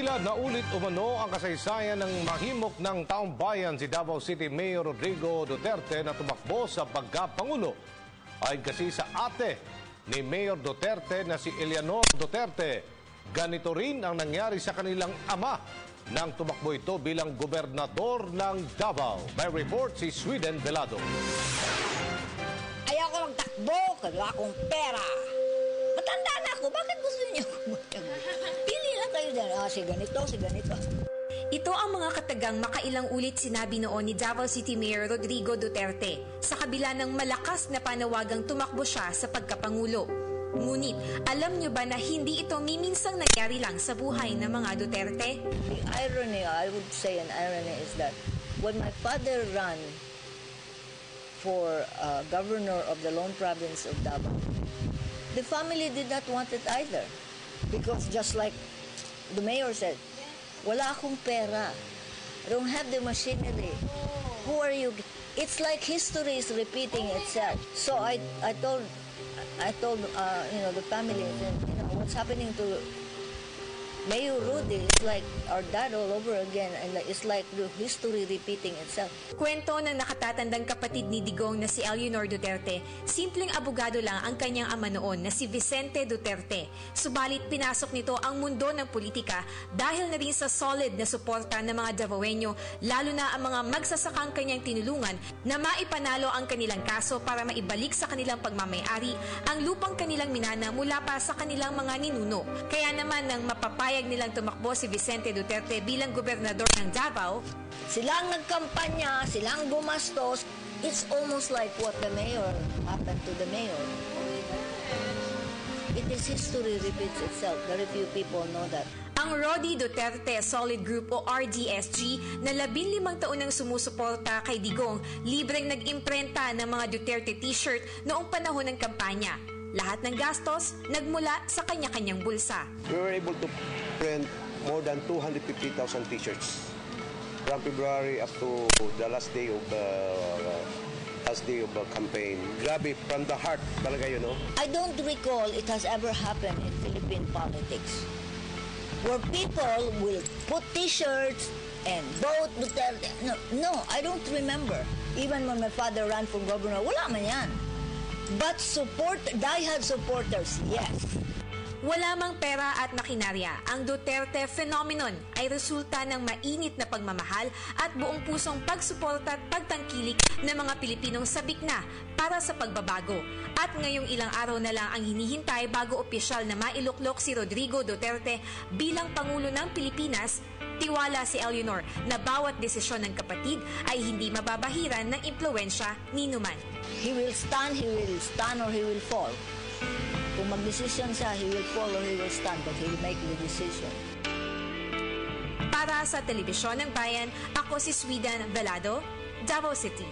Tila naulit umano ang kasaysayan ng mahimok ng taong bayan si Davao City Mayor Rodrigo Duterte na tumakbo sa pagkapangulo. Ayon kasi sa ate ni Mayor Duterte na si Eleanor Duterte, ganito rin ang nangyari sa kanilang ama nang tumakbo ito bilang gobernador ng Davao. May report si Sweden Velado. Ayaw ko magtakbo, wala akong pera. Matanda na ako, bakit gusto niyo pili lang kayo dyan. Si ganito, si ganito. Ito ang mga katagang makailang ulit sinabi noon ni Davao City Mayor Rodrigo Duterte sa kabila ng malakas na panawagang tumakbo siya sa pagkapangulo. Ngunit, alam niyo ba na hindi ito miminsang nangyari lang sa buhay ng mga Duterte? The irony, I would say an irony is that when my father ran for governor of the Lone Province of Davao, the family did not want it either. Because just like the mayor said, wala akong pera. I don't have the machinery. Who are you? It's like history is repeating itself. So I told the family, what's happening to Mayor Rudy is like our dad all over again, and it's like the history repeating itself. Kwento ng nakatatandang kapatid ni Digong na si Eleanor Duterte, simpleng abogado lang ang kanyang ama noon na si Vicente Duterte. Subalit pinasok nito ang mundo ng politika dahil na rin sa solid na suporta ng mga Davaoenyo, lalo na ang mga magsasakang kanyang tinulungan na maipanalo ang kanilang kaso para maibalik sa kanilang pagmamayari ang lupang kanilang minana mula pa sa kanilang mga ninuno. Kaya naman nang mapapayag nilang tumakbo si Vicente Duterte bilang gobernador ng Davao, silang nagkampanya, silang gumastos. It's almost like what the mayor happened to the mayor. It is history repeats itself. Very few people know that. Ang Rodi Duterte Solid Group o RDSG na 15 taon nang sumusuporta kay Digong, libreng nag-imprenta ng mga Duterte t-shirt noong panahon ng kampanya. Lahat ng gastos nagmula sa kanya-kanyang bulsa. We were able to print more than 250,000 t-shirts from February up to the last day of the campaign. Grabe, from the heart talaga yun, no? I don't recall it has ever happened in Philippine politics where people will put t-shirts and vote Duterte. No, I don't remember. Even when my father ran for governor, wala man yan. But diehard supporters, yes. Wala mang pera at makinarya, ang Duterte phenomenon ay resulta ng mainit na pagmamahal at buong pusong pagsuporta at pagtangkilik ng mga Pilipinong sabik na para sa pagbabago. At ngayong ilang araw na lang ang hinihintay bago opisyal na mailuklok si Rodrigo Duterte bilang Pangulo ng Pilipinas, tiwala si Eleanor na bawat desisyon ng kapatid ay hindi mababahiran ng impluwensya ni numan. He will stand or he will fall. Kung mag-decision siya, he will fall or he will stand, but he will make the decision. Para sa Telebisyon ng Bayan, ako si Sweden Velado, Davao City.